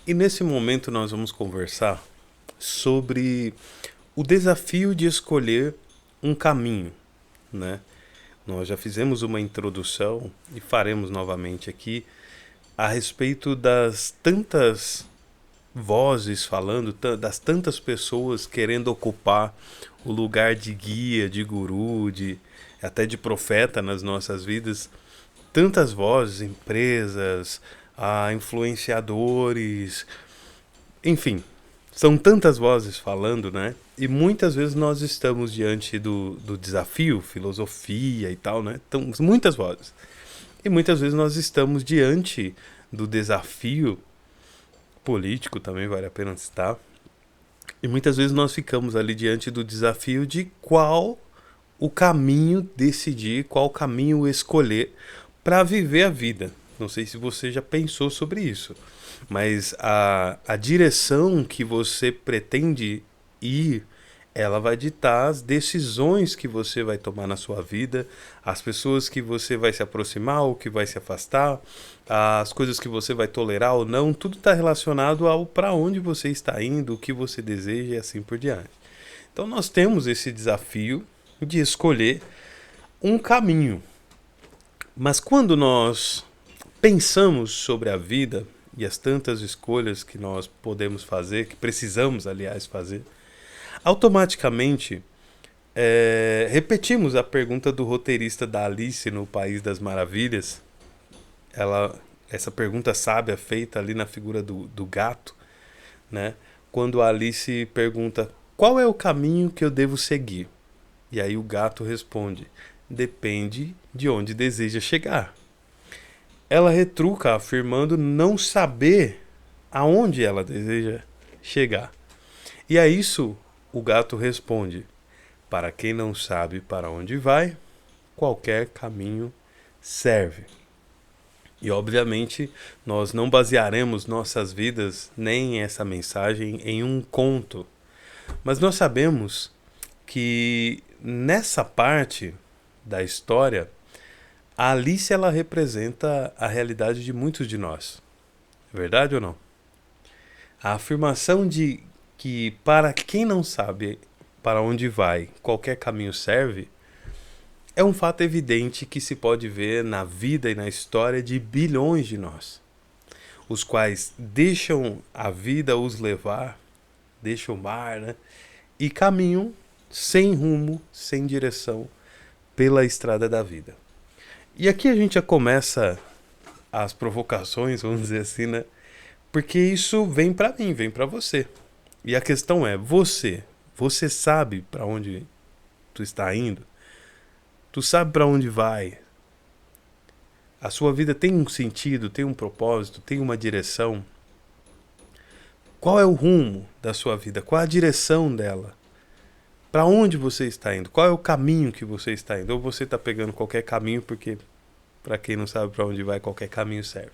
E nesse momento nós vamos conversar sobre o desafio de escolher um caminho, né? Nós já fizemos uma introdução e faremos novamente aqui a respeito das tantas vozes falando, das tantas pessoas querendo ocupar o lugar de guia, de guru, de até de profeta nas nossas vidas. Tantas vozes, empresas, influenciadores, enfim, são tantas vozes falando, né? E muitas vezes nós estamos diante do desafio, filosofia e tal, né? Então, muitas vozes. E muitas vezes nós estamos diante do desafio político, também vale a pena citar. E muitas vezes nós ficamos ali diante do desafio de qual o caminho decidir, qual caminho escolher para viver a vida. Não sei se você já pensou sobre isso, mas a direção que você pretende ir, ela vai ditar as decisões que você vai tomar na sua vida, as pessoas que você vai se aproximar ou que vai se afastar, as coisas que você vai tolerar ou não, tudo está relacionado ao para onde você está indo, o que você deseja e assim por diante. Então nós temos esse desafio de escolher um caminho. Mas quando nós pensamos sobre a vida e as tantas escolhas que nós podemos fazer, que precisamos, aliás, fazer, automaticamente repetimos a pergunta do roteirista da Alice no País das Maravilhas. Essa pergunta sábia feita ali na figura do gato, né? Quando a Alice pergunta qual é o caminho que eu devo seguir? E aí o gato responde: depende de onde deseja chegar. Ela retruca afirmando não saber aonde ela deseja chegar. E a isso o gato responde: para quem não sabe para onde vai, qualquer caminho serve. E obviamente nós não basearemos nossas vidas nem essa mensagem em um conto, mas nós sabemos que nessa parte da história a Alice ela representa a realidade de muitos de nós. É verdade ou não? A afirmação de que para quem não sabe para onde vai, qualquer caminho serve, é um fato evidente que se pode ver na vida e na história de bilhões de nós, os quais deixam a vida os levar, deixam o mar, né? E caminham sem rumo, sem direção, pela estrada da vida. E aqui a gente já começa as provocações, vamos dizer assim, né? Porque isso vem para mim, vem para você. E a questão é, você sabe para onde tu está indo? Tu sabe para onde vai? A sua vida tem um sentido, tem um propósito, tem uma direção? Qual é o rumo da sua vida? Qual é a direção dela? Para onde você está indo? Qual é o caminho que você está indo? Ou você está pegando qualquer caminho porque, para quem não sabe para onde vai, qualquer caminho serve.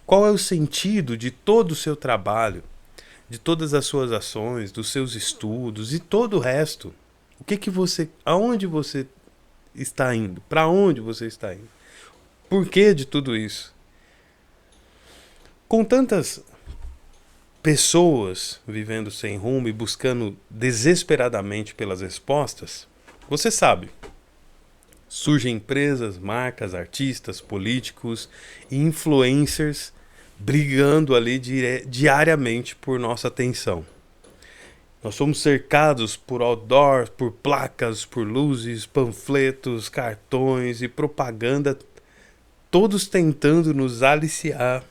Qual é o sentido de todo o seu trabalho, de todas as suas ações, dos seus estudos e todo o resto? O que que você, aonde você está indo? Para onde você está indo? Por que de tudo isso? Com tantas pessoas vivendo sem rumo e buscando desesperadamente pelas respostas, você sabe, surgem empresas, marcas, artistas, políticos e influencers brigando ali diariamente por nossa atenção. Nós somos cercados por outdoors, por placas, por luzes, panfletos, cartões e propaganda, todos tentando nos aliciar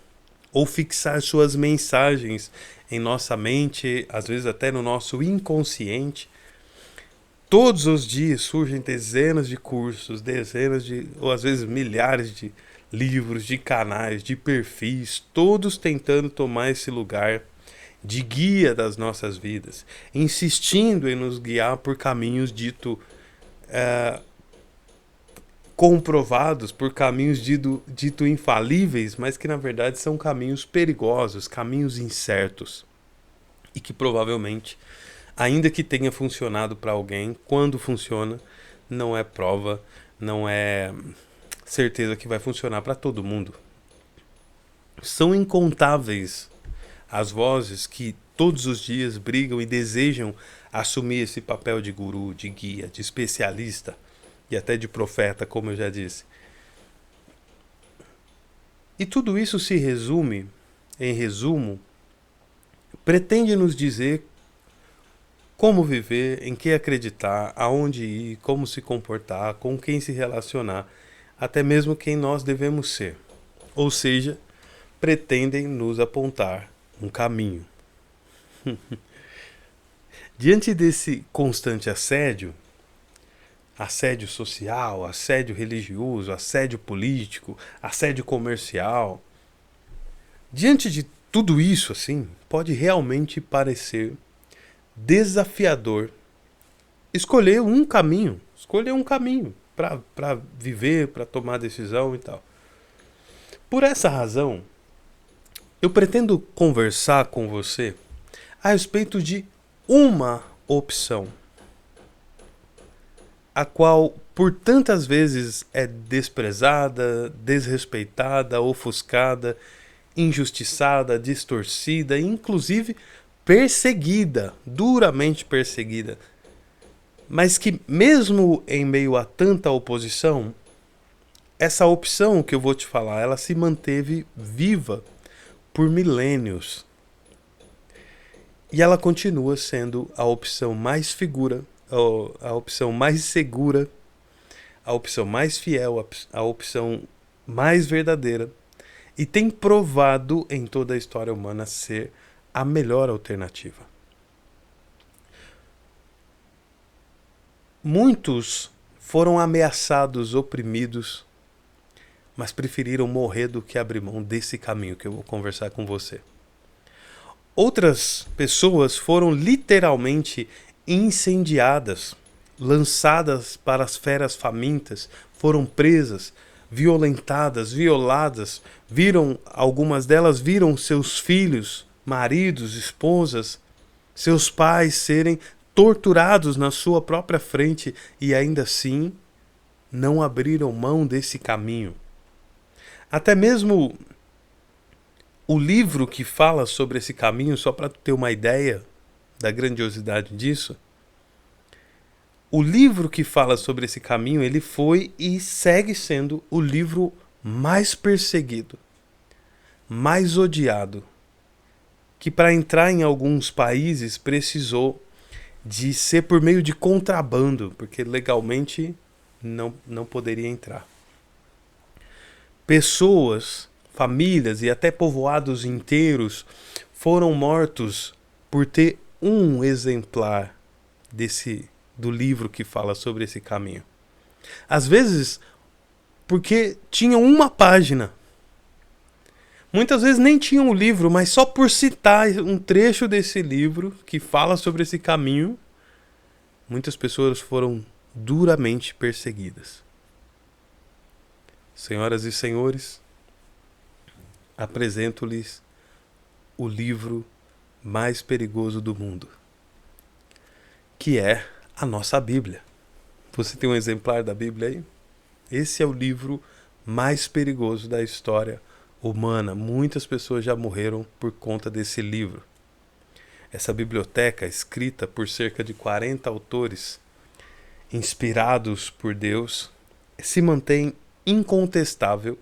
ou fixar suas mensagens em nossa mente, às vezes até no nosso inconsciente. Todos os dias surgem dezenas de cursos, dezenas de, ou às vezes milhares de livros, de canais, de perfis, todos tentando tomar esse lugar de guia das nossas vidas, insistindo em nos guiar por caminhos comprovados, por caminhos dito infalíveis, mas que na verdade são caminhos perigosos, caminhos incertos e que provavelmente, ainda que tenha funcionado para alguém, quando funciona, não é prova, não é certeza que vai funcionar para todo mundo. São incontáveis as vozes que todos os dias brigam e desejam assumir esse papel de guru, de guia, de especialista e até de profeta, como eu já disse. E tudo isso se resume, em resumo, pretende nos dizer como viver, em que acreditar, aonde ir, como se comportar, com quem se relacionar, até mesmo quem nós devemos ser. Ou seja, pretendem nos apontar um caminho. Diante desse constante assédio social, assédio religioso, assédio político, assédio comercial, diante de tudo isso, assim, pode realmente parecer desafiador escolher um caminho para viver, para tomar decisão e tal. Por essa razão, eu pretendo conversar com você a respeito de uma opção, a qual por tantas vezes é desprezada, desrespeitada, ofuscada, injustiçada, distorcida, inclusive perseguida, duramente perseguida. Mas que mesmo em meio a tanta oposição, essa opção que eu vou te falar, ela se manteve viva por milênios. E ela continua sendo a opção mais a opção mais segura, a opção mais fiel, a opção mais verdadeira. E tem provado em toda a história humana ser a melhor alternativa. Muitos foram ameaçados, oprimidos, mas preferiram morrer do que abrir mão desse caminho que eu vou conversar com você. Outras pessoas foram literalmente incendiadas, lançadas para as feras famintas, foram presas, violentadas, violadas, algumas delas viram seus filhos, maridos, esposas, seus pais serem torturados na sua própria frente e ainda assim não abriram mão desse caminho. Até mesmo o livro que fala sobre esse caminho, só para ter uma ideia da grandiosidade disso, o livro que fala sobre esse caminho, ele foi e segue sendo o livro mais perseguido, mais odiado, que para entrar em alguns países precisou de ser por meio de contrabando, porque legalmente não poderia entrar. Pessoas, famílias e até povoados inteiros foram mortos por ter um exemplar do livro que fala sobre esse caminho. Às vezes, porque tinham uma página. Muitas vezes nem tinham o livro, mas só por citar um trecho desse livro que fala sobre esse caminho, muitas pessoas foram duramente perseguidas. Senhoras e senhores, apresento-lhes o livro mais perigoso do mundo, que é a nossa Bíblia. Você tem um exemplar da Bíblia aí? Esse é o livro mais perigoso da história humana. Muitas pessoas já morreram por conta desse livro. Essa biblioteca, escrita por cerca de 40 autores, inspirados por Deus, se mantém incontestável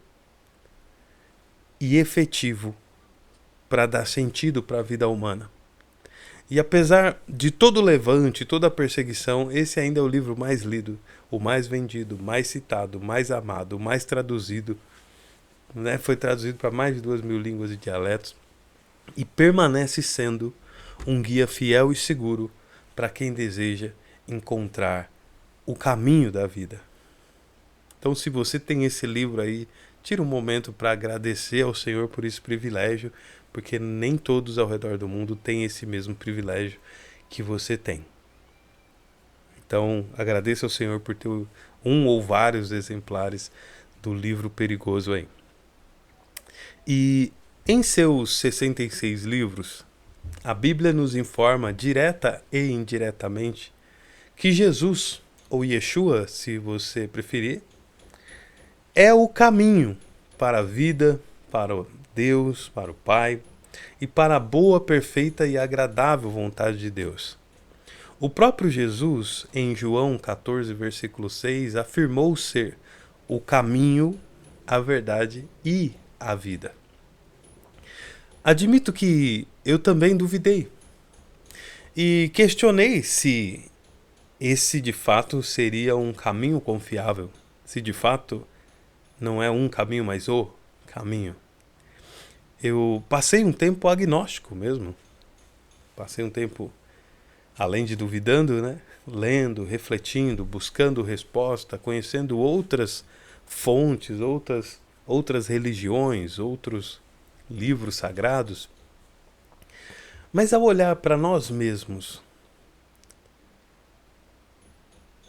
e efetivo para dar sentido para a vida humana. E apesar de todo o levante, toda a perseguição, esse ainda é o livro mais lido, o mais vendido, mais citado, mais amado, mais traduzido. Foi traduzido para mais de 2.000 línguas e dialetos e permanece sendo um guia fiel e seguro para quem deseja encontrar o caminho da vida. Então, se você tem esse livro aí, tira um momento para agradecer ao Senhor por esse privilégio, porque nem todos ao redor do mundo têm esse mesmo privilégio que você tem. Então, agradeça ao Senhor por ter um ou vários exemplares do livro perigoso aí. E em seus 66 livros, a Bíblia nos informa, direta e indiretamente, que Jesus, ou Yeshua, se você preferir, é o caminho para a vida, para Deus, para o Pai, e para a boa, perfeita e agradável vontade de Deus. O próprio Jesus, em João 14, versículo 6, afirmou ser o caminho, a verdade e a vida. Admito que eu também duvidei e questionei se esse de fato seria um caminho confiável, se de fato não é um caminho, mas o caminho. Eu passei um tempo agnóstico mesmo. Passei um tempo, além de duvidando, né? Lendo, refletindo, buscando resposta, conhecendo outras fontes, outras religiões, outros livros sagrados. Mas ao olhar para nós mesmos,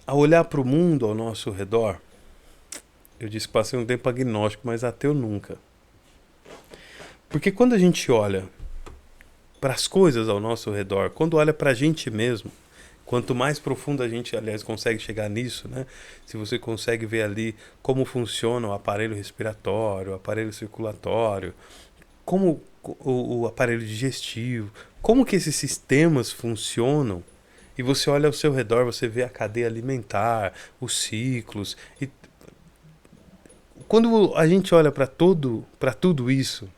ao olhar para o mundo ao nosso redor, eu disse que passei um tempo agnóstico, mas ateu nunca. Porque quando a gente olha para as coisas ao nosso redor, quando olha para a gente mesmo, quanto mais profundo a gente, aliás, consegue chegar nisso, né? Se você consegue ver ali como funciona o aparelho respiratório, o aparelho circulatório, como o aparelho digestivo, como que esses sistemas funcionam, e você olha ao seu redor, você vê a cadeia alimentar, os ciclos, e quando a gente olha para tudo isso,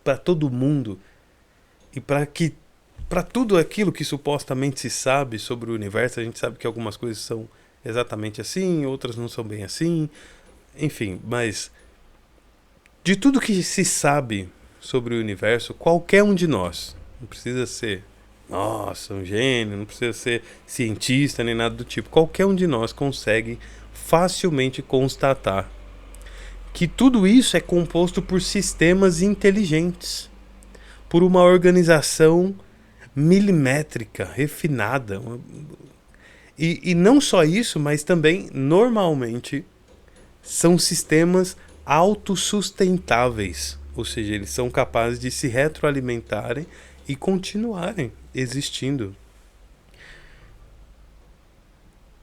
para todo mundo, e para tudo aquilo que supostamente se sabe sobre o universo, a gente sabe que algumas coisas são exatamente assim, outras não são bem assim, enfim, mas de tudo que se sabe sobre o universo, qualquer um de nós, não precisa ser, nossa, um gênio, não precisa ser cientista nem nada do tipo, qualquer um de nós consegue facilmente constatar que tudo isso é composto por sistemas inteligentes, por uma organização milimétrica, refinada. E não só isso, mas também, normalmente, são sistemas autossustentáveis. Ou seja, eles são capazes de se retroalimentarem e continuarem existindo.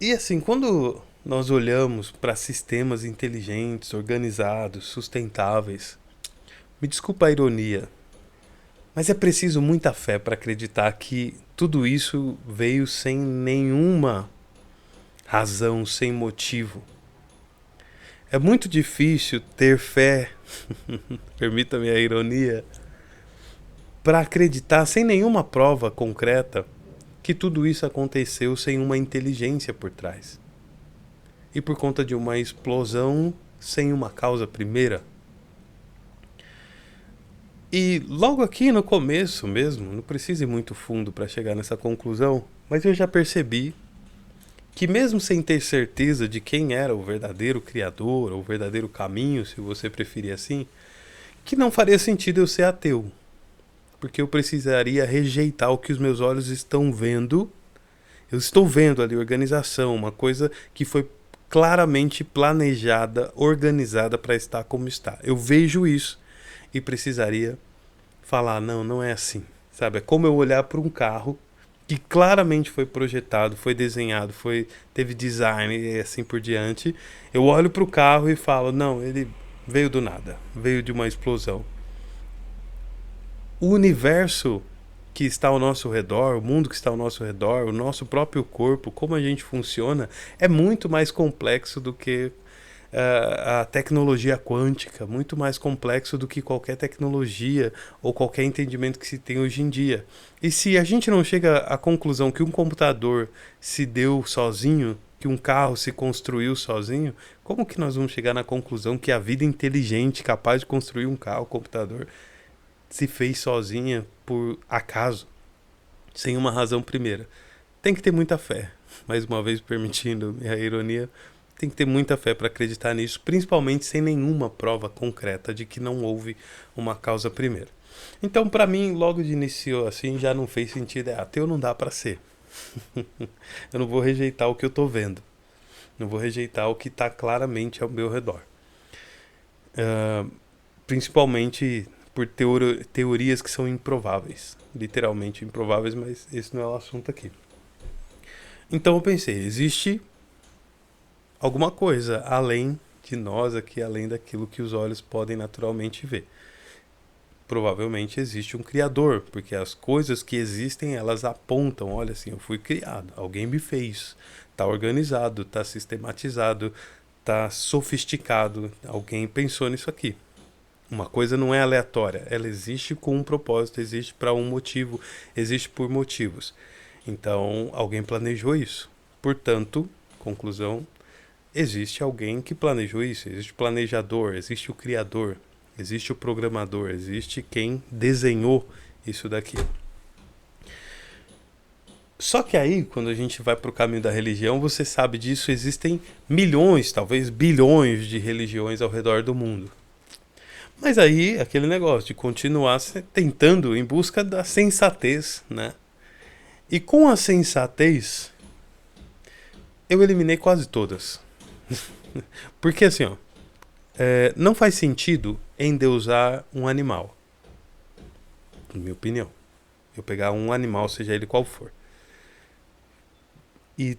E assim, quando nós olhamos para sistemas inteligentes, organizados, sustentáveis, me desculpa a ironia, mas é preciso muita fé para acreditar que tudo isso veio sem nenhuma razão, sem motivo. É muito difícil ter fé, permita-me a ironia, para acreditar sem nenhuma prova concreta que tudo isso aconteceu sem uma inteligência por trás. E por conta de uma explosão sem uma causa primeira. E logo aqui no começo mesmo, não precisa ir muito fundo para chegar nessa conclusão, mas eu já percebi que mesmo sem ter certeza de quem era o verdadeiro criador, ou o verdadeiro caminho, se você preferir assim, que não faria sentido eu ser ateu. Porque eu precisaria rejeitar o que os meus olhos estão vendo. Eu estou vendo ali organização, uma coisa que foi claramente planejada, organizada para estar como está. Eu vejo isso e precisaria falar, não, não é assim. Sabe? É como eu olhar para um carro que claramente foi projetado, foi desenhado, teve design e assim por diante. Eu olho para o carro e falo, não, ele veio do nada, veio de uma explosão. O universo que está ao nosso redor, o mundo que está ao nosso redor, o nosso próprio corpo, como a gente funciona, é muito mais complexo do que a tecnologia quântica, muito mais complexo do que qualquer tecnologia ou qualquer entendimento que se tem hoje em dia. E se a gente não chega à conclusão que um computador se deu sozinho, que um carro se construiu sozinho, como que nós vamos chegar na conclusão que a vida inteligente, capaz de construir um carro, um computador, se fez sozinha por acaso, sem uma razão primeira? Tem que ter muita fé, mais uma vez permitindo a ironia, tem que ter muita fé para acreditar nisso, principalmente sem nenhuma prova concreta de que não houve uma causa primeira. Então, para mim, logo de início assim, já não fez sentido. Ateu não dá para ser. Eu não vou rejeitar o que eu estou vendo. Não vou rejeitar o que está claramente ao meu redor. Principalmente por teorias que são improváveis. Literalmente improváveis, mas esse não é o assunto aqui. Então eu pensei, existe alguma coisa além de nós aqui, além daquilo que os olhos podem naturalmente ver. provavelmente existe um criador, porque as coisas que existem, elas apontam, olha assim, eu fui criado, alguém me fez, está organizado, está sistematizado, está sofisticado, alguém pensou nisso aqui. Uma coisa não é aleatória, ela existe com um propósito, existe para um motivo, existe por motivos. Então, alguém planejou isso. Portanto, conclusão, existe alguém que planejou isso, existe o planejador, existe o criador, existe o programador, existe quem desenhou isso daqui. Só que aí, quando a gente vai para o caminho da religião, você sabe disso, existem milhões, talvez bilhões de religiões ao redor do mundo. Mas aí, aquele negócio de continuar tentando em busca da sensatez, né? E com a sensatez, eu eliminei quase todas. Porque assim, ó, não faz sentido endeusar um animal. Na minha opinião. Eu pegar um animal, seja ele qual for, e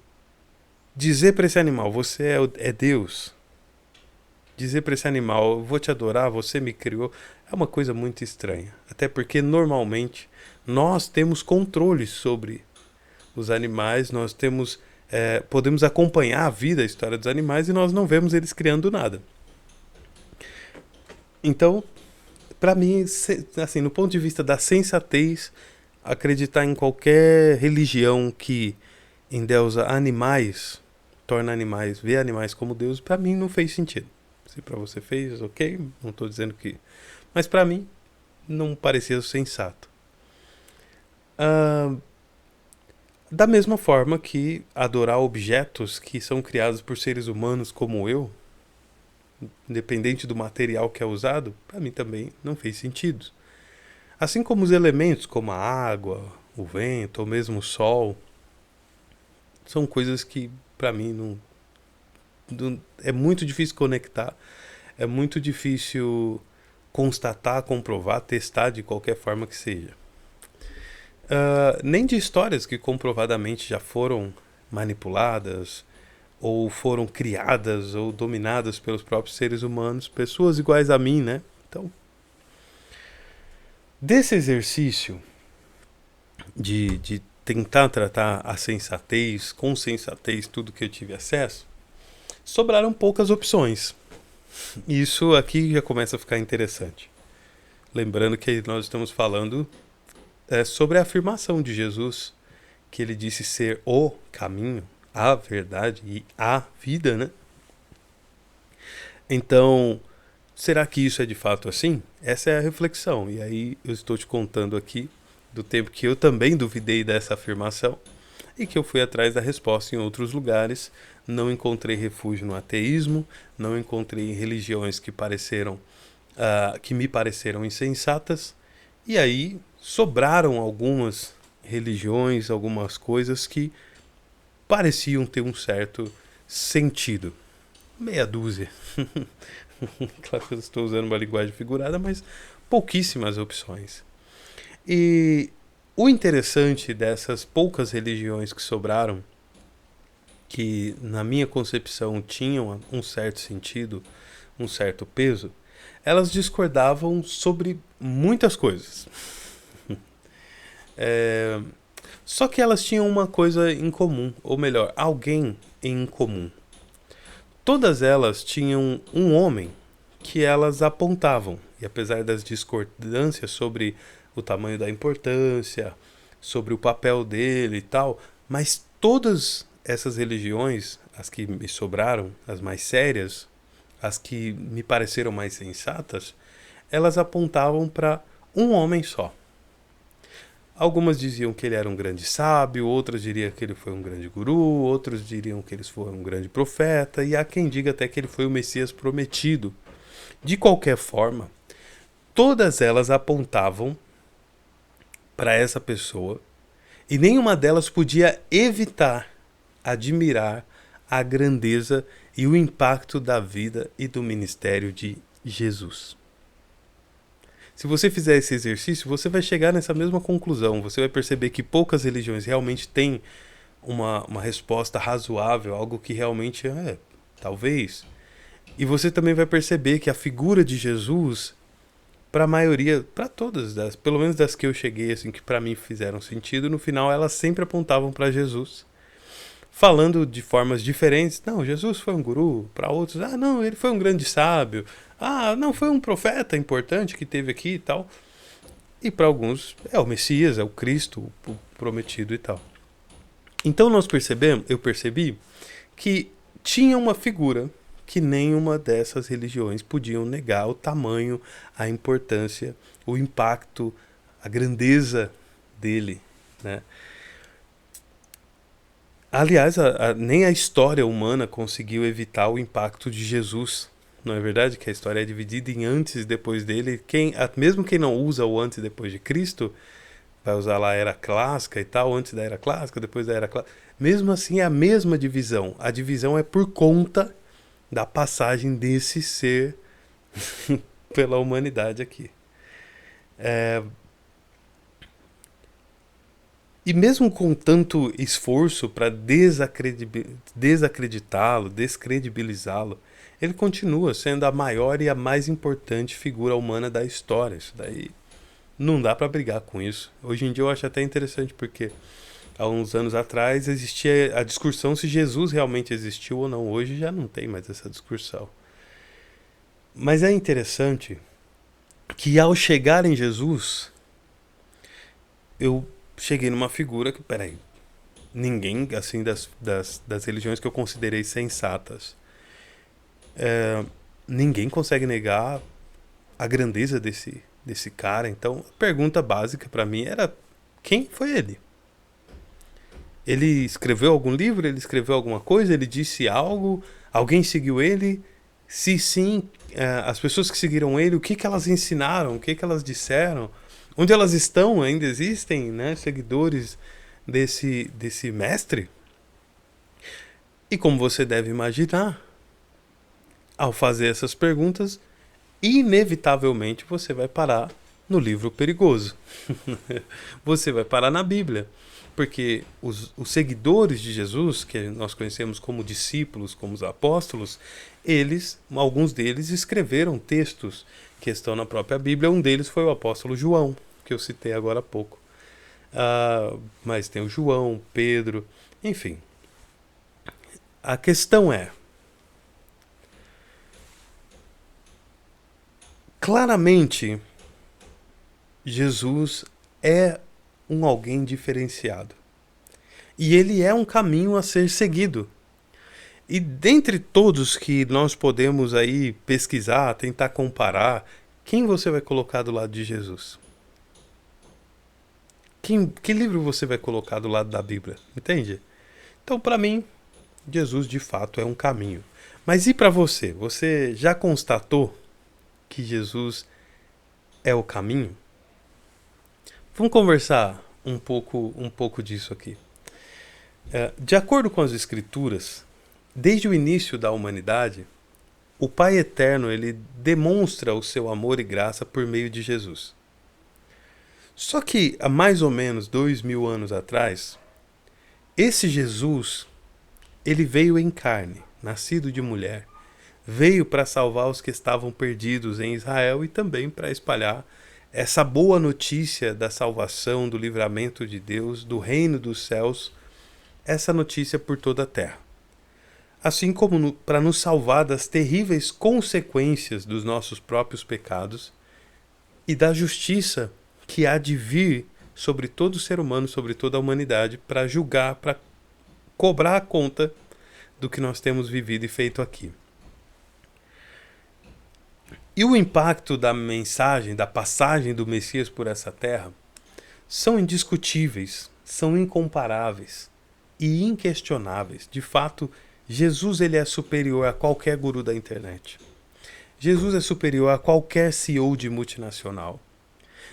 dizer para esse animal, você é Deus. Dizer para esse animal, eu vou te adorar, você me criou, é uma coisa muito estranha. Até porque, normalmente, nós temos controle sobre os animais, nós temos, podemos acompanhar a vida, a história dos animais, e nós não vemos eles criando nada. Então, para mim, assim, no ponto de vista da sensatez, acreditar em qualquer religião que endeusa animais, torna animais, vê animais como Deus, para mim não fez sentido. Se para você fez, ok, não estou dizendo que... Mas para mim, não parecia sensato. Da mesma forma que adorar objetos que são criados por seres humanos como eu, independente do material que é usado, para mim também não fez sentido. Assim como os elementos como a água, o vento ou mesmo o sol, são coisas que para mim não é muito difícil conectar, é muito difícil constatar, comprovar, testar de qualquer forma que seja. Nem de histórias que comprovadamente já foram manipuladas ou foram criadas ou dominadas pelos próprios seres humanos, pessoas iguais a mim, né? Então, desse exercício de tentar tratar a sensatez, com sensatez, tudo que eu tive acesso, sobraram poucas opções. Isso aqui já começa a ficar interessante. Lembrando que nós estamos falando sobre a afirmação de Jesus, que ele disse ser o caminho, a verdade e a vida, né? Então, será que isso é de fato assim? Essa é a reflexão. E aí eu estou te contando aqui do tempo que eu também duvidei dessa afirmação e que eu fui atrás da resposta em outros lugares. Não encontrei refúgio no ateísmo, não encontrei em religiões que que me pareceram insensatas. E aí sobraram algumas religiões, algumas coisas que pareciam ter um certo sentido. Meia dúzia. Claro que eu estou usando uma linguagem figurada, mas pouquíssimas opções. E o interessante dessas poucas religiões que sobraram, que na minha concepção tinham um certo sentido, um certo peso, elas discordavam sobre muitas coisas. Só que elas tinham uma coisa em comum, ou melhor, alguém em comum. Todas elas tinham um homem que elas apontavam. E apesar das discordâncias sobre o tamanho da importância, sobre o papel dele e tal, mas todas essas religiões, as que me sobraram, as mais sérias, as que me pareceram mais sensatas, elas apontavam para um homem só. Algumas diziam que ele era um grande sábio, outras diriam que ele foi um grande guru, outros diriam que ele foi um grande profeta, e há quem diga até que ele foi o Messias prometido. De qualquer forma, todas elas apontavam para essa pessoa, e nenhuma delas podia evitar admirar a grandeza e o impacto da vida e do ministério de Jesus. Se você fizer esse exercício, você vai chegar nessa mesma conclusão. Você vai perceber que poucas religiões realmente têm uma resposta razoável, algo que realmente talvez. E você também vai perceber que a figura de Jesus, para a maioria, para todas, pelo menos das que eu cheguei, assim, que para mim fizeram sentido, no final elas sempre apontavam para Jesus, falando de formas diferentes. Não, Jesus foi um guru. Para outros, não, ele foi um grande sábio. Não, foi um profeta importante que teve aqui e tal. E para alguns é o Messias, é o Cristo, o prometido e tal. Então eu percebi que tinha uma figura que nenhuma dessas religiões podiam negar: o tamanho, a importância, o impacto, a grandeza dele, né? Aliás, nem a história humana conseguiu evitar o impacto de Jesus. Não é verdade que a história é dividida em antes e depois dele? Mesmo quem não usa o antes e depois de Cristo, vai usar lá a era clássica e tal, antes da era clássica, depois da era clássica. Mesmo assim é a mesma divisão. A divisão é por conta da passagem desse ser pela humanidade aqui. E mesmo com tanto esforço para desacreditá-lo, descredibilizá-lo, ele continua sendo a maior e a mais importante figura humana da história. Isso daí não dá para brigar com isso. Hoje em dia eu acho até interessante, porque há uns anos atrás existia a discussão se Jesus realmente existiu ou não. Hoje já não tem mais essa discussão. Mas é interessante que ao chegar em Jesus, eu cheguei numa figura que, peraí, ninguém, assim, das religiões que eu considerei sensatas, ninguém consegue negar a grandeza desse cara. Então, a pergunta básica para mim era: quem foi ele? Ele escreveu algum livro? Ele escreveu alguma coisa? Ele disse algo? Alguém seguiu ele? Se sim, as pessoas que seguiram ele, o que elas ensinaram? O que elas disseram? Onde elas estão? Ainda existem, né, seguidores desse mestre? E como você deve imaginar, ao fazer essas perguntas, inevitavelmente você vai parar no livro perigoso. Você vai parar na Bíblia. Porque os seguidores de Jesus, que nós conhecemos como discípulos, como os apóstolos, alguns deles escreveram textos que estão na própria Bíblia. Um deles foi o apóstolo João, que eu citei agora há pouco. Mas tem o João, Pedro, enfim. A questão é: claramente, Jesus é alguém diferenciado. E ele é um caminho a ser seguido. E dentre todos que nós podemos aí pesquisar, tentar comparar, quem você vai colocar do lado de Jesus? Que livro você vai colocar do lado da Bíblia? Entende? Então, para mim, Jesus de fato é um caminho. Mas e para você? Você já constatou que Jesus é o caminho? Vamos conversar um pouco disso aqui. De acordo com as Escrituras, desde o início da humanidade, o Pai Eterno ele demonstra o seu amor e graça por meio de Jesus. Só que há mais ou menos 2000 anos atrás, esse Jesus ele veio em carne, nascido de mulher, veio para salvar os que estavam perdidos em Israel e também para espalhar essa boa notícia da salvação, do livramento de Deus, do reino dos céus, essa notícia por toda a terra. Assim como para nos salvar das terríveis consequências dos nossos próprios pecados e da justiça que há de vir sobre todo ser humano, sobre toda a humanidade, para julgar, para cobrar a conta do que nós temos vivido e feito aqui. E o impacto da mensagem, da passagem do Messias por essa terra, são indiscutíveis, são incomparáveis e inquestionáveis. De fato, Jesus ele é superior a qualquer guru da internet. Jesus é superior a qualquer CEO de multinacional.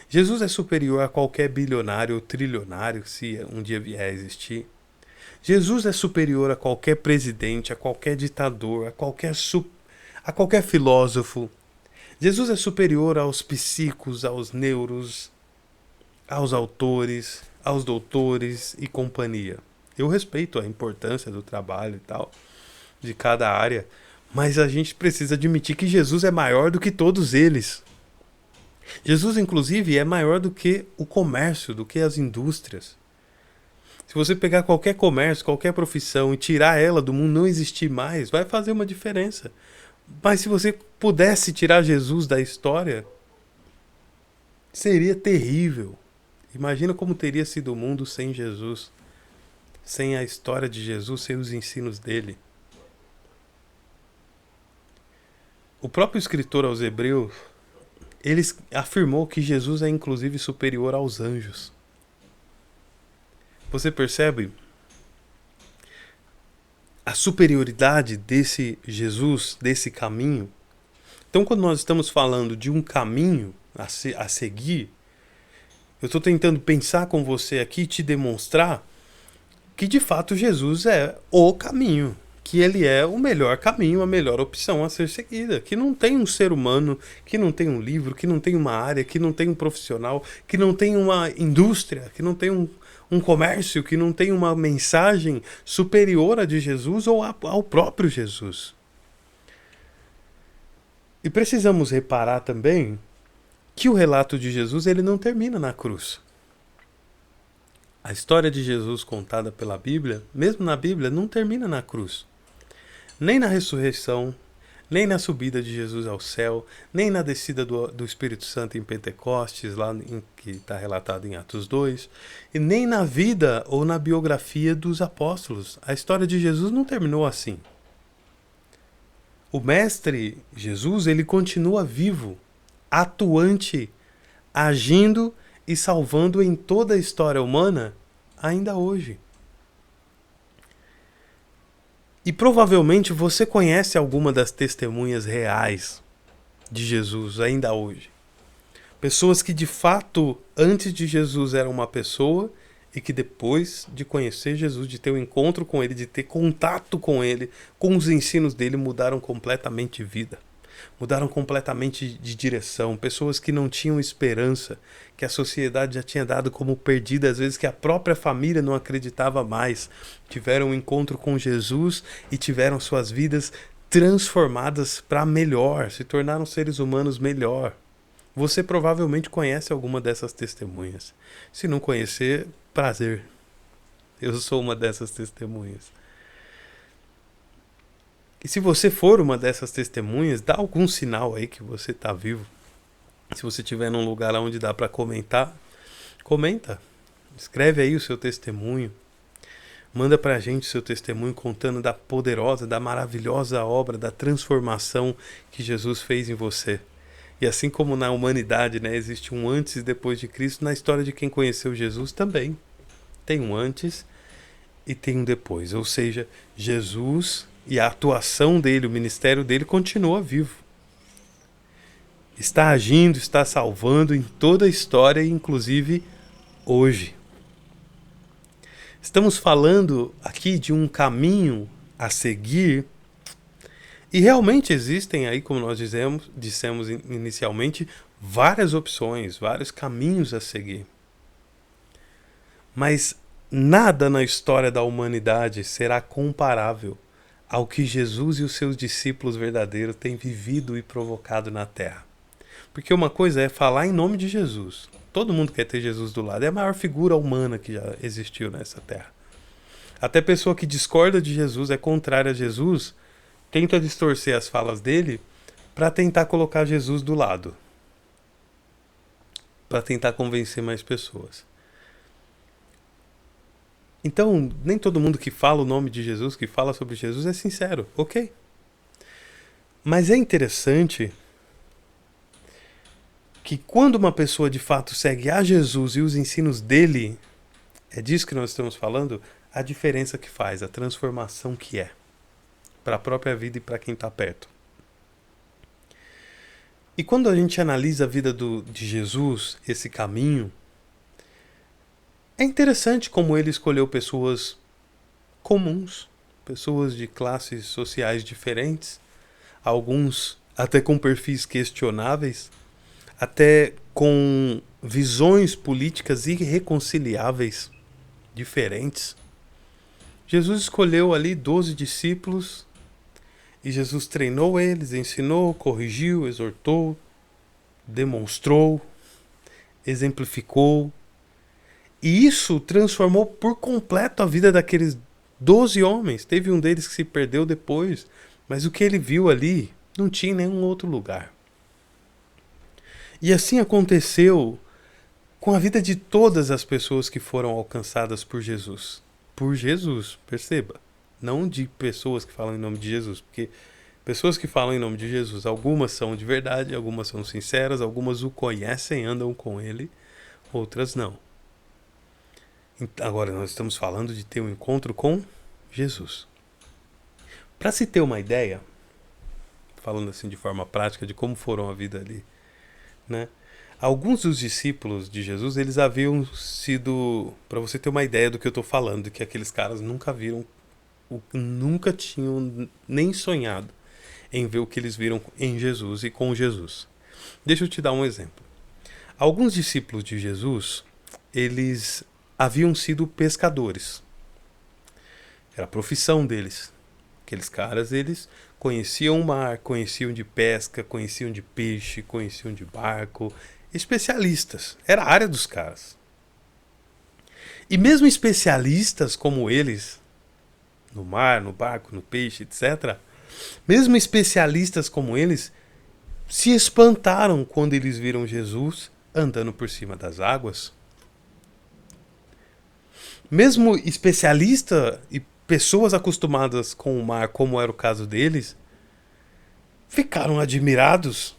Jesus é superior a qualquer bilionário ou trilionário, se um dia vier a existir. Jesus é superior a qualquer presidente, a qualquer ditador, a qualquer filósofo. Jesus é superior aos psicos, aos neuros, aos autores, aos doutores e companhia. Eu respeito a importância do trabalho e tal, de cada área, mas a gente precisa admitir que Jesus é maior do que todos eles. Jesus, inclusive, é maior do que o comércio, do que as indústrias. Se você pegar qualquer comércio, qualquer profissão e tirar ela do mundo, não existir mais, vai fazer uma diferença. Mas se você pudesse tirar Jesus da história, seria terrível. Imagina como teria sido o mundo sem Jesus, sem a história de Jesus, sem os ensinos dele. O próprio escritor aos Hebreus, ele afirmou que Jesus é inclusive superior aos anjos. Você percebe a superioridade desse Jesus, desse caminho? Então, quando nós estamos falando de um caminho a seguir, eu estou tentando pensar com você aqui e te demonstrar que de fato Jesus é o caminho, que ele é o melhor caminho, a melhor opção a ser seguida, que não tem um ser humano, que não tem um livro, que não tem uma área, que não tem um profissional, que não tem uma indústria, que não tem um comércio, que não tem uma mensagem superior à de Jesus ou ao próprio Jesus. E precisamos reparar também que o relato de Jesus ele não termina na cruz. A história de Jesus contada pela Bíblia, mesmo na Bíblia, não termina na cruz. Nem na ressurreição, nem na subida de Jesus ao céu, nem na descida do Espírito Santo em Pentecostes, que está relatado em Atos 2, e nem na vida ou na biografia dos apóstolos. A história de Jesus não terminou assim. O Mestre Jesus, ele continua vivo, atuante, agindo e salvando em toda a história humana, ainda hoje. E provavelmente você conhece alguma das testemunhas reais de Jesus ainda hoje. Pessoas que de fato, antes de Jesus eram uma pessoa e que depois de conhecer Jesus, de ter um encontro com ele, de ter contato com ele, com os ensinos dele, mudaram completamente de vida. Mudaram completamente de direção. Pessoas que não tinham esperança, que a sociedade já tinha dado como perdida, às vezes que a própria família não acreditava mais. Tiveram um encontro com Jesus e tiveram suas vidas transformadas para melhor, se tornaram seres humanos melhor. Você provavelmente conhece alguma dessas testemunhas. Se não conhecer, prazer. Eu sou uma dessas testemunhas. E se você for uma dessas testemunhas, dá algum sinal aí que você está vivo. Se você estiver num lugar onde dá para comentar, comenta. Escreve aí o seu testemunho. Manda pra gente o seu testemunho contando da poderosa, da maravilhosa obra, da transformação que Jesus fez em você. E assim como na humanidade, né, existe um antes e depois de Cristo, na história de quem conheceu Jesus também tem um antes e tem um depois. Ou seja, Jesus e a atuação dele, o ministério dele continua vivo. Está agindo, está salvando em toda a história, inclusive hoje. Estamos falando aqui de um caminho a seguir e realmente existem aí, como nós dissemos inicialmente, várias opções, vários caminhos a seguir. Mas nada na história da humanidade será comparável ao que Jesus e os seus discípulos verdadeiros têm vivido e provocado na Terra. Porque uma coisa é falar em nome de Jesus. Todo mundo quer ter Jesus do lado. É a maior figura humana que já existiu nessa Terra. Até pessoa que discorda de Jesus, é contrária a Jesus, tenta distorcer as falas dele para tentar colocar Jesus do lado. Para tentar convencer mais pessoas. Então, nem todo mundo que fala o nome de Jesus, que fala sobre Jesus, é sincero, ok? Mas é interessante que quando uma pessoa de fato segue a Jesus e os ensinos dele, é disso que nós estamos falando, a diferença que faz, a transformação que é, para a própria vida e para quem está perto. E quando a gente analisa a vida de Jesus, esse caminho, é interessante como ele escolheu pessoas comuns, pessoas de classes sociais diferentes, alguns até com perfis questionáveis, até com visões políticas irreconciliáveis, diferentes. Jesus escolheu ali 12 discípulos e Jesus treinou eles, ensinou, corrigiu, exortou, demonstrou, exemplificou. E isso transformou por completo a vida daqueles 12 homens. Teve um deles que se perdeu depois, mas o que ele viu ali não tinha em nenhum outro lugar. E assim aconteceu com a vida de todas as pessoas que foram alcançadas por Jesus. Por Jesus, perceba. Não de pessoas que falam em nome de Jesus, porque pessoas que falam em nome de Jesus, algumas são de verdade, algumas são sinceras, algumas o conhecem, andam com ele, outras não. Agora nós estamos falando de ter um encontro com Jesus. Para se ter uma ideia, falando assim de forma prática de como foram a vida ali, né? Alguns dos discípulos de Jesus, eles haviam sido, para você ter uma ideia do que eu estou falando, que aqueles caras nunca viram, nunca tinham nem sonhado em ver o que eles viram em Jesus e com Jesus. Deixa eu te dar um exemplo. Alguns discípulos de Jesus, eles haviam sido pescadores. Era a profissão deles. Aqueles caras, eles conheciam o mar, conheciam de pesca, conheciam de peixe, conheciam de barco, especialistas. Era a área dos caras. E mesmo especialistas como eles, no mar, no barco, no peixe, etc., mesmo especialistas como eles, se espantaram quando eles viram Jesus andando por cima das águas. Mesmo especialistas e pessoas acostumadas com o mar, como era o caso deles, ficaram admirados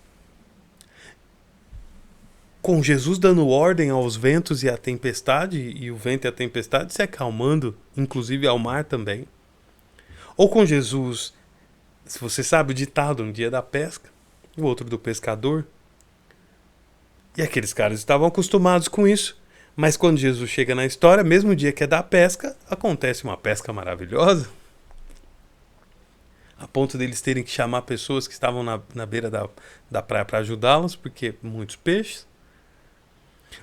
com Jesus dando ordem aos ventos e à tempestade, e o vento e a tempestade se acalmando, inclusive ao mar também. Ou com Jesus, se você sabe o ditado, um dia da pesca, o outro do pescador. E aqueles caras estavam acostumados com isso. Mas quando Jesus chega na história, mesmo dia que é da pesca, acontece uma pesca maravilhosa. A ponto deles terem que chamar pessoas que estavam na beira da praia para ajudá-los, porque muitos peixes.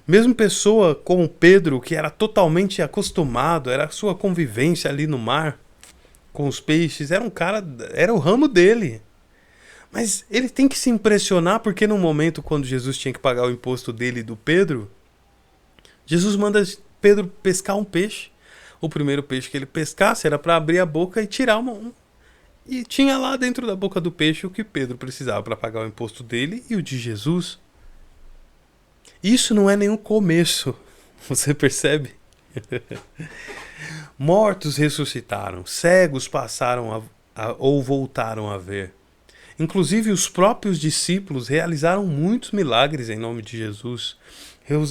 Mesmo pessoa como Pedro, que era totalmente acostumado, era a sua convivência ali no mar, com os peixes, era um cara, era o ramo dele. Mas ele tem que se impressionar porque no momento quando Jesus tinha que pagar o imposto dele e do Pedro, Jesus manda Pedro pescar um peixe. O primeiro peixe que ele pescasse era para abrir a boca e tirar e tinha lá dentro da boca do peixe o que Pedro precisava para pagar o imposto dele e o de Jesus. Isso não é nenhum começo, você percebe? Mortos ressuscitaram, cegos passaram ou voltaram a ver. Inclusive os próprios discípulos realizaram muitos milagres em nome de Jesus.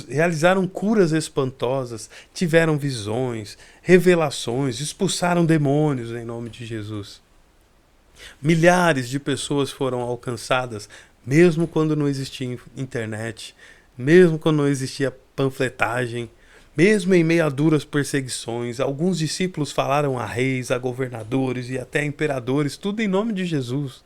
Realizaram curas espantosas, tiveram visões, revelações, expulsaram demônios em nome de Jesus. Milhares de pessoas foram alcançadas, mesmo quando não existia internet, mesmo quando não existia panfletagem, mesmo em meio a duras perseguições. Alguns discípulos falaram a reis, a governadores e até a imperadores, tudo em nome de Jesus.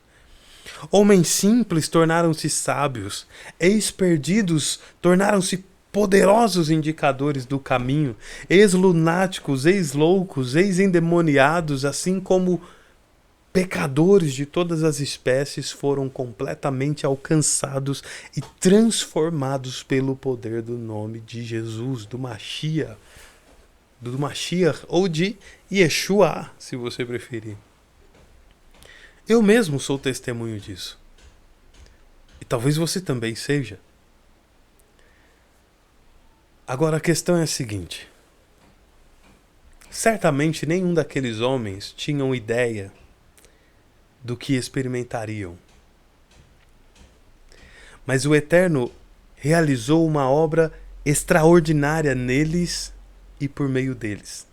Homens simples tornaram-se sábios, ex-perdidos tornaram-se poderosos indicadores do caminho, ex-lunáticos, ex-loucos, ex-endemoniados, assim como pecadores de todas as espécies foram completamente alcançados e transformados pelo poder do nome de Jesus, do Mashiach ou de Yeshua, se você preferir. Eu mesmo sou testemunho disso. E talvez você também seja. Agora a questão é a seguinte. Certamente nenhum daqueles homens tinham ideia do que experimentariam. Mas o Eterno realizou uma obra extraordinária neles e por meio deles.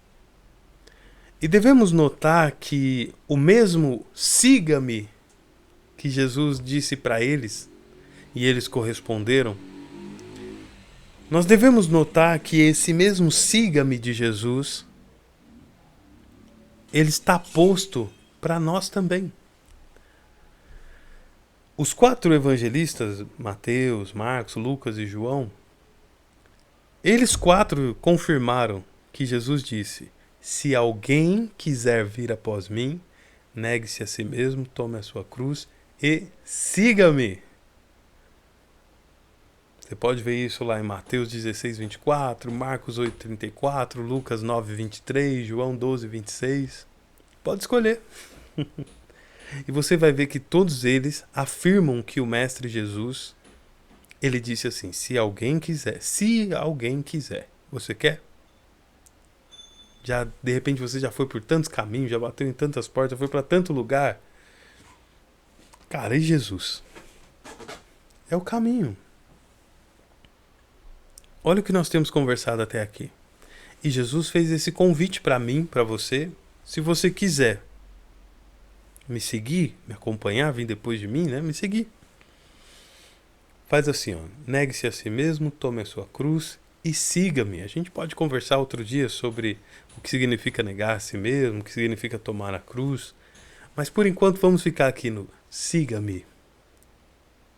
E devemos notar que o mesmo siga-me que Jesus disse para eles, e eles corresponderam, nós devemos notar que esse mesmo siga-me de Jesus, ele está posto para nós também. Os 4 evangelistas, Mateus, Marcos, Lucas e João, eles 4 confirmaram que Jesus disse: se alguém quiser vir após mim, negue-se a si mesmo, tome a sua cruz e siga-me. Você pode ver isso lá em Mateus 16:24, Marcos 8:34, Lucas 9:23, João 12:26. Pode escolher. E você vai ver que todos eles afirmam que o Mestre Jesus, ele disse assim: se alguém quiser, você quer? Já, de repente você já foi por tantos caminhos, já bateu em tantas portas, foi para tanto lugar. Cara, e Jesus? É o caminho. Olha o que nós temos conversado até aqui. E Jesus fez esse convite para mim, para você. Se você quiser me seguir, me acompanhar, vir depois de mim, né? Me seguir. Faz assim, ó. Negue-se a si mesmo, tome a sua cruz e siga-me. A gente pode conversar outro dia sobre o que significa negar a si mesmo, o que significa tomar a cruz. Mas por enquanto vamos ficar aqui no siga-me.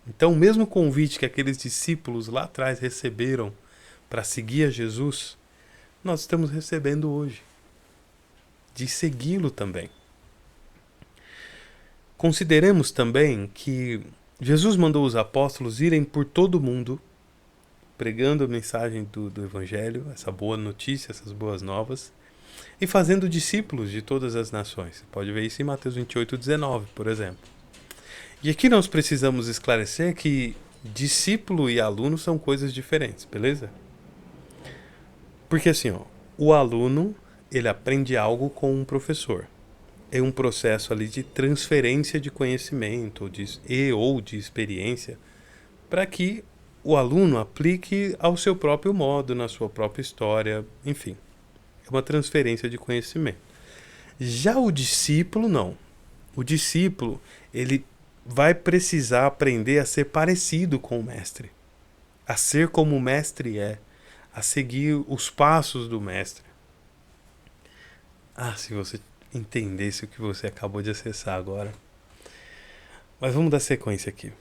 Então o mesmo convite que aqueles discípulos lá atrás receberam para seguir a Jesus, nós estamos recebendo hoje. De segui-lo também. Consideremos também que Jesus mandou os apóstolos irem por todo o mundo, pregando a mensagem do Evangelho, essa boa notícia, essas boas novas, e fazendo discípulos de todas as nações. Você pode ver isso em Mateus 28:19, por exemplo. E aqui nós precisamos esclarecer que discípulo e aluno são coisas diferentes, beleza? Porque assim, ó, o aluno, ele aprende algo com um professor. É um processo ali de transferência de conhecimento ou de experiência para que o aluno aplique ao seu próprio modo, na sua própria história, enfim. É uma transferência de conhecimento. Já o discípulo, não. O discípulo, ele vai precisar aprender a ser parecido com o mestre, a ser como o mestre é, a seguir os passos do mestre. Ah, se você entendesse o que você acabou de acessar agora. Mas vamos dar sequência aqui.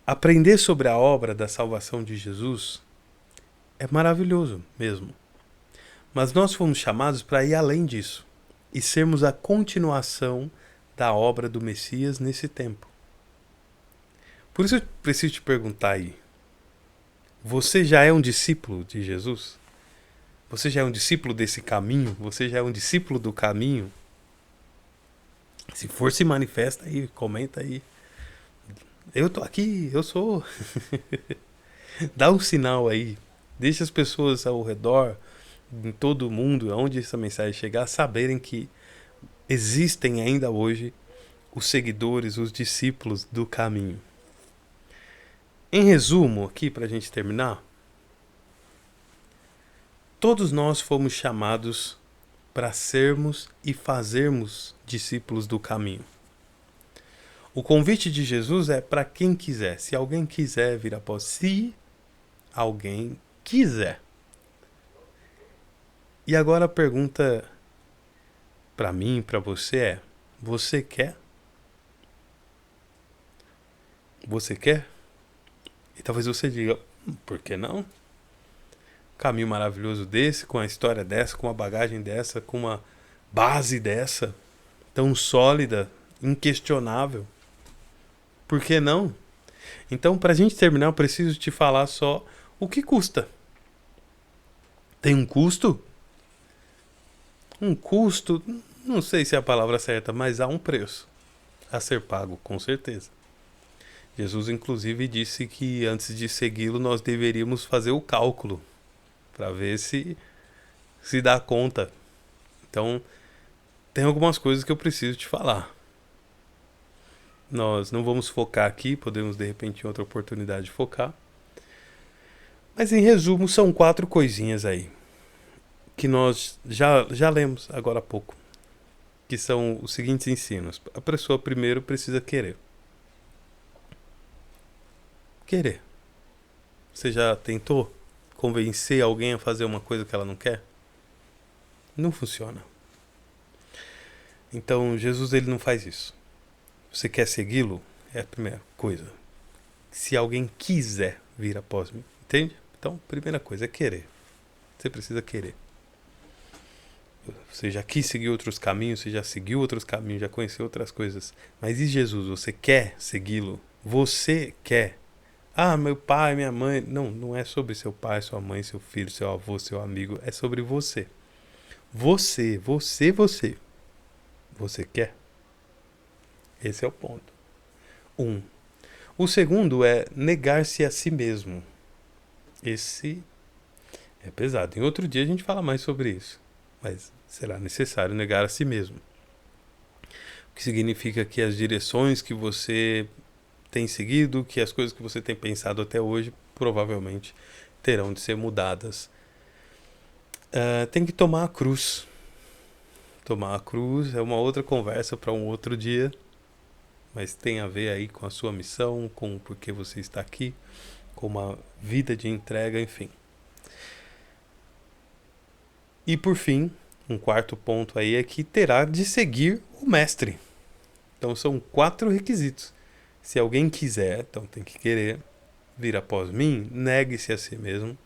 Aprender sobre a obra da salvação de Jesus é maravilhoso mesmo. Mas nós fomos chamados para ir além disso e sermos a continuação da obra do Messias nesse tempo. Por isso eu preciso te perguntar aí. Você já é um discípulo de Jesus? Você já é um discípulo desse caminho? Você já é um discípulo do caminho? Se for, se manifesta aí, comenta aí. Eu tô aqui, eu sou. Dá um sinal aí. Deixa as pessoas ao redor, em todo o mundo, aonde essa mensagem chegar, saberem que existem ainda hoje os seguidores, os discípulos do caminho. Em resumo, aqui para a gente terminar, todos nós fomos chamados para sermos e fazermos discípulos do caminho. O convite de Jesus é para quem quiser. Se alguém quiser vir após, se alguém quiser. E agora a pergunta para mim, para você é: você quer? Você quer? E talvez você diga: por que não? Caminho maravilhoso desse, com a história dessa, com uma bagagem dessa, com uma base dessa, tão sólida, inquestionável. Por que não? Então, para a gente terminar, eu preciso te falar só o que custa. Tem um custo? Um custo, não sei se é a palavra certa, mas há um preço a ser pago, com certeza. Jesus, inclusive, disse que antes de segui-lo, nós deveríamos fazer o cálculo para ver se dá conta. Então, tem algumas coisas que eu preciso te falar. Nós não vamos focar aqui, podemos de repente em outra oportunidade focar. Mas em resumo, são 4 coisinhas aí que nós já lemos agora há pouco, que são os seguintes ensinos. A pessoa primeiro precisa querer. Querer. Você já tentou convencer alguém a fazer uma coisa que ela não quer? Não funciona. Então Jesus, ele não faz isso. Você quer segui-lo? É a primeira coisa. Se alguém quiser vir após mim, entende? Então, primeira coisa é querer. Você precisa querer. Você já quis seguir outros caminhos, você já seguiu outros caminhos, já conheceu outras coisas. Mas e Jesus? Você quer segui-lo? Você quer Ah, meu pai, minha mãe. Não, não é sobre seu pai, sua mãe, seu filho, seu avô, seu amigo. É sobre você. Você. Você quer? Esse é o ponto. Um. O segundo é negar-se a si mesmo. Esse é pesado. Em outro dia a gente fala mais sobre isso. Mas será necessário negar a si mesmo. O que significa que as direções que você tem seguido, que as coisas que você tem pensado até hoje, provavelmente terão de ser mudadas. Tem que tomar a cruz. Tomar a cruz é uma outra conversa para um outro dia, mas tem a ver aí com a sua missão, com o porquê você está aqui, com uma vida de entrega, enfim. E por fim, um quarto ponto aí é que terá de seguir o mestre. Então são 4 requisitos. Se alguém quiser, então tem que querer vir após mim, negue-se a si mesmo.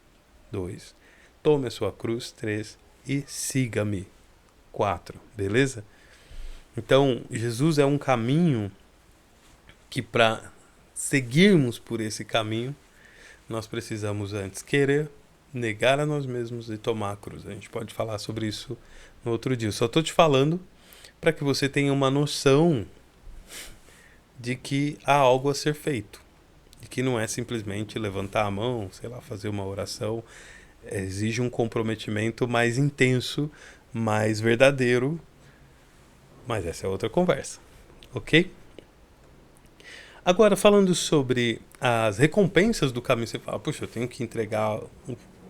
2. Tome a sua cruz. 3. E siga-me. 4. Beleza? Então, Jesus é um caminho que para seguirmos por esse caminho, nós precisamos antes querer, negar a nós mesmos e tomar a cruz. A gente pode falar sobre isso no outro dia. Eu só estou te falando para que você tenha uma noção de que há algo a ser feito. E que não é simplesmente levantar a mão, sei lá, fazer uma oração. Exige um comprometimento mais intenso, mais verdadeiro. Mas essa é outra conversa. Ok? Agora, falando sobre as recompensas do caminho, você fala, puxa, eu tenho que entregar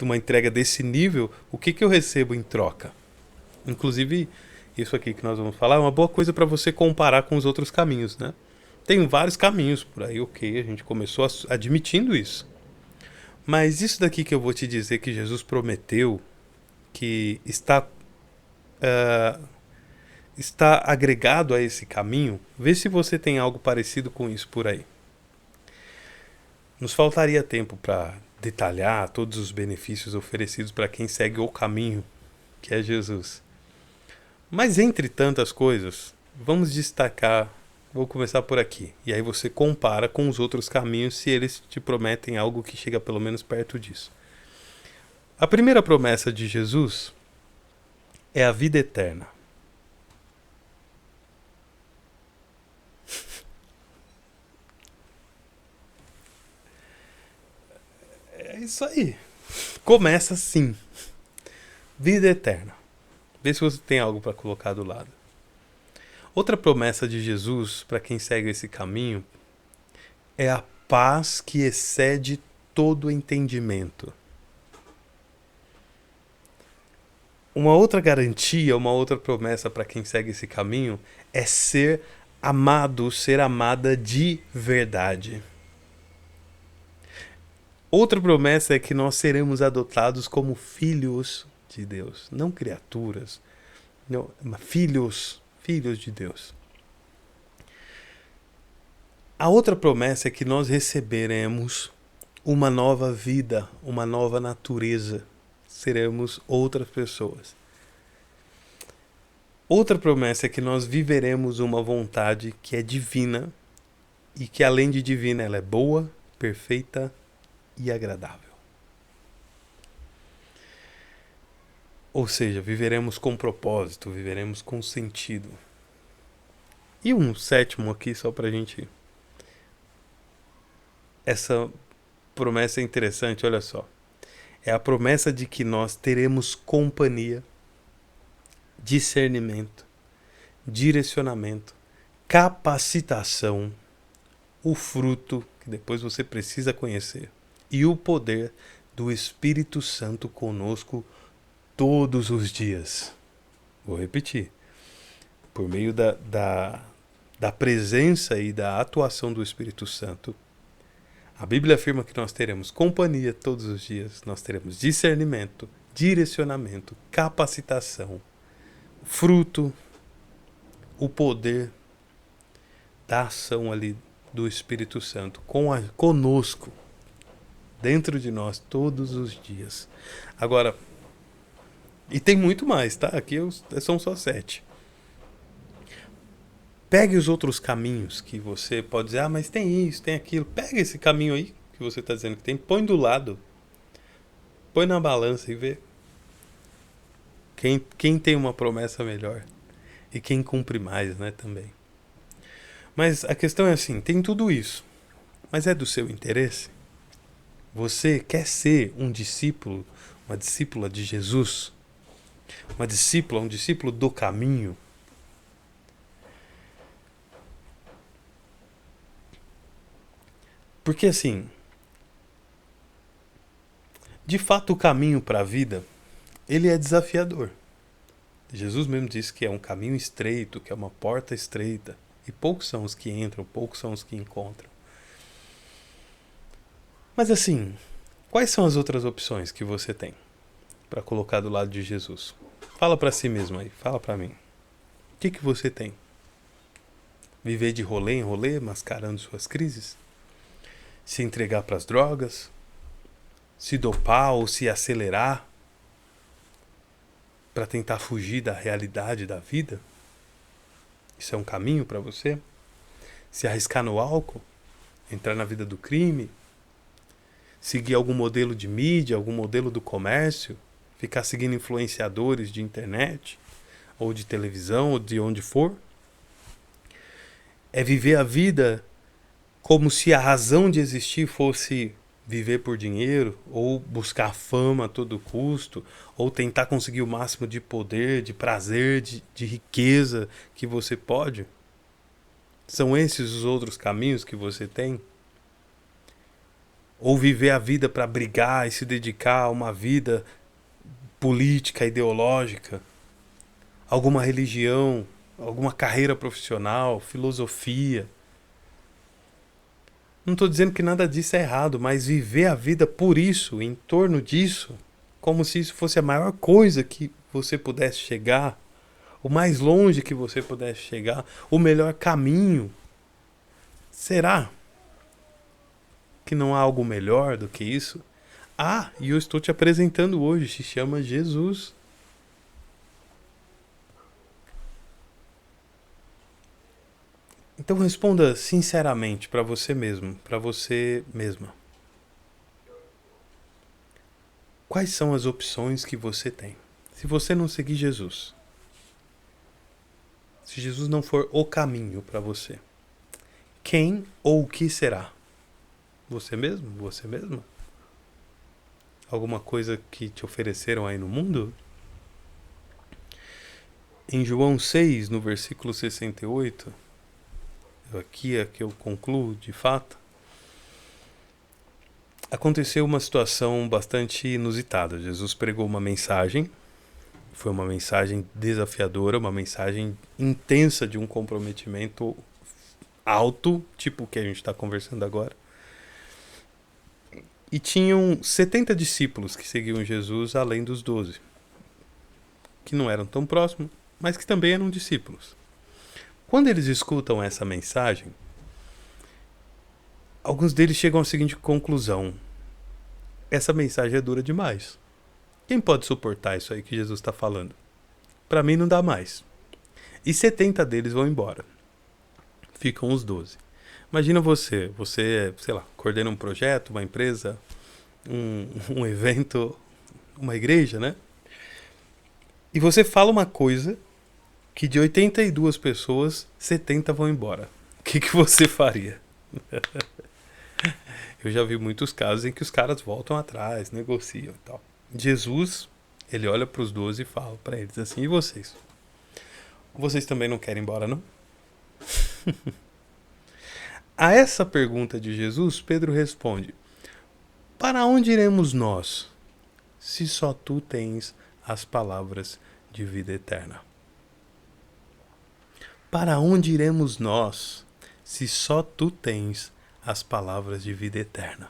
uma entrega desse nível, o que eu recebo em troca? Inclusive, isso aqui que nós vamos falar é uma boa coisa para você comparar com os outros caminhos, né? Tem vários caminhos por aí, ok, a gente começou admitindo isso. Mas isso daqui que eu vou te dizer que Jesus prometeu, que está agregado a esse caminho, vê se você tem algo parecido com isso por aí. Nos faltaria tempo para detalhar todos os benefícios oferecidos para quem segue o caminho, que é Jesus. Mas entre tantas coisas, vamos destacar, vou começar por aqui, e aí você compara com os outros caminhos se eles te prometem algo que chega pelo menos perto disso. A primeira promessa de Jesus é a vida eterna. É isso aí. Começa assim. Vida eterna. Vê se você tem algo para colocar do lado. Outra promessa de Jesus para quem segue esse caminho é a paz que excede todo entendimento. Uma outra garantia, uma outra promessa para quem segue esse caminho é ser amado, ser amada de verdade. Outra promessa é que nós seremos adotados como filhos de Deus, não criaturas, não, filhos de Deus. A outra promessa é que nós receberemos uma nova vida, uma nova natureza. Seremos outras pessoas. Outra promessa é que nós viveremos uma vontade que é divina e que, além de divina, ela é boa, perfeita e agradável. Ou seja, viveremos com propósito, viveremos com sentido. E um sétimo aqui, só pra gente... Essa promessa é interessante, olha só. É a promessa de que nós teremos companhia, discernimento, direcionamento, capacitação, o fruto, que depois você precisa conhecer, e o poder do Espírito Santo conosco todos os dias. Vou repetir. Por meio da presença e da atuação do Espírito Santo, a Bíblia afirma que nós teremos companhia todos os dias, nós teremos discernimento, direcionamento, capacitação, fruto, o poder da ação ali do Espírito Santo conosco, dentro de nós, todos os dias. Agora, e tem muito mais, tá? Aqui são só 7. Pegue os outros caminhos que você pode dizer, mas tem isso, tem aquilo. Pega esse caminho aí, que que você está dizendo que tem, põe do lado, põe na balança e vê quem tem uma promessa melhor e quem cumpre mais, né, também. Mas a questão é assim, tem tudo isso, mas é do seu interesse? Você quer ser um discípulo, uma discípula de Jesus? Uma discípula, um discípulo do caminho? Porque assim, de fato o caminho para a vida, ele é desafiador. Jesus mesmo disse que é um caminho estreito, que é uma porta estreita. E poucos são os que entram, poucos são os que encontram. Mas assim, quais são as outras opções que você tem para colocar do lado de Jesus? Fala para si mesmo aí, fala para mim. O que você tem? Viver de rolê em rolê, mascarando suas crises? Se entregar para as drogas? Se dopar ou se acelerar para tentar fugir da realidade da vida? Isso é um caminho para você? Se arriscar no álcool? Entrar na vida do crime? Seguir algum modelo de mídia, algum modelo do comércio? Ficar seguindo influenciadores de internet? Ou de televisão, ou de onde for? É viver a vida como se a razão de existir fosse viver por dinheiro, ou buscar fama a todo custo, ou tentar conseguir o máximo de poder, de prazer, de riqueza que você pode? São esses os outros caminhos que você tem? Ou viver a vida para brigar e se dedicar a uma vida política, ideológica, alguma religião, alguma carreira profissional, filosofia? Não estou dizendo que nada disso é errado, mas viver a vida por isso, em torno disso, como se isso fosse a maior coisa que você pudesse chegar, o mais longe que você pudesse chegar, o melhor caminho. Será que não há algo melhor do que isso? Ah, e eu estou te apresentando hoje, se chama Jesus. Então responda sinceramente para você mesmo, para você mesma. Quais são as opções que você tem? Se você não seguir Jesus, se Jesus não for o caminho para você, quem ou o que será? Você mesmo? Você mesma? Alguma coisa que te ofereceram aí no mundo? Em João 6, no versículo 68, aqui é que eu concluo de fato, aconteceu uma situação bastante inusitada. Jesus pregou uma mensagem, foi uma mensagem desafiadora, uma mensagem intensa de um comprometimento alto, tipo o que a gente está conversando agora. E tinham 70 discípulos que seguiam Jesus, além dos 12, que não eram tão próximos, mas que também eram discípulos. Quando eles escutam essa mensagem, alguns deles chegam à seguinte conclusão: essa mensagem é dura demais. Quem pode suportar isso aí que Jesus está falando? Para mim não dá mais. E 70 deles vão embora. Ficam os 12. Imagina você, sei lá, coordena um projeto, uma empresa, um evento, uma igreja, né? E você fala uma coisa que de 82 pessoas, 70 vão embora. O que você faria? Eu já vi muitos casos em que os caras voltam atrás, negociam e tal. Jesus, ele olha para os 12 e fala para eles assim: e vocês? Vocês também não querem ir embora, não? A essa pergunta de Jesus, Pedro responde: para onde iremos nós, se só tu tens as palavras de vida eterna? Para onde iremos nós, se só tu tens as palavras de vida eterna?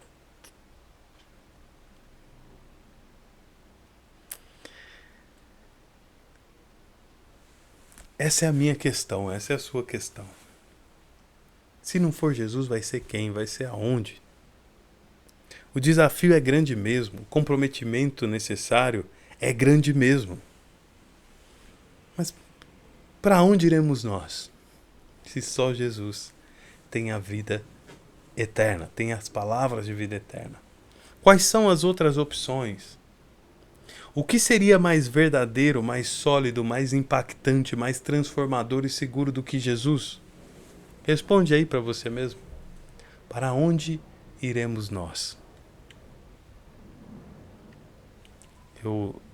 Essa é a minha questão, essa é a sua questão. Se não for Jesus, vai ser quem? Vai ser aonde? O desafio é grande mesmo, o comprometimento necessário é grande mesmo. Mas para onde iremos nós, se só Jesus tem a vida eterna, tem as palavras de vida eterna. Quais são as outras opções? O que seria mais verdadeiro, mais sólido, mais impactante, mais transformador e seguro do que Jesus? Responde aí para você mesmo. Para onde iremos nós?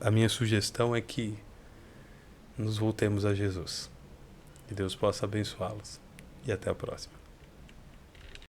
A minha sugestão é que nos voltemos a Jesus. Que Deus possa abençoá-los. E até a próxima.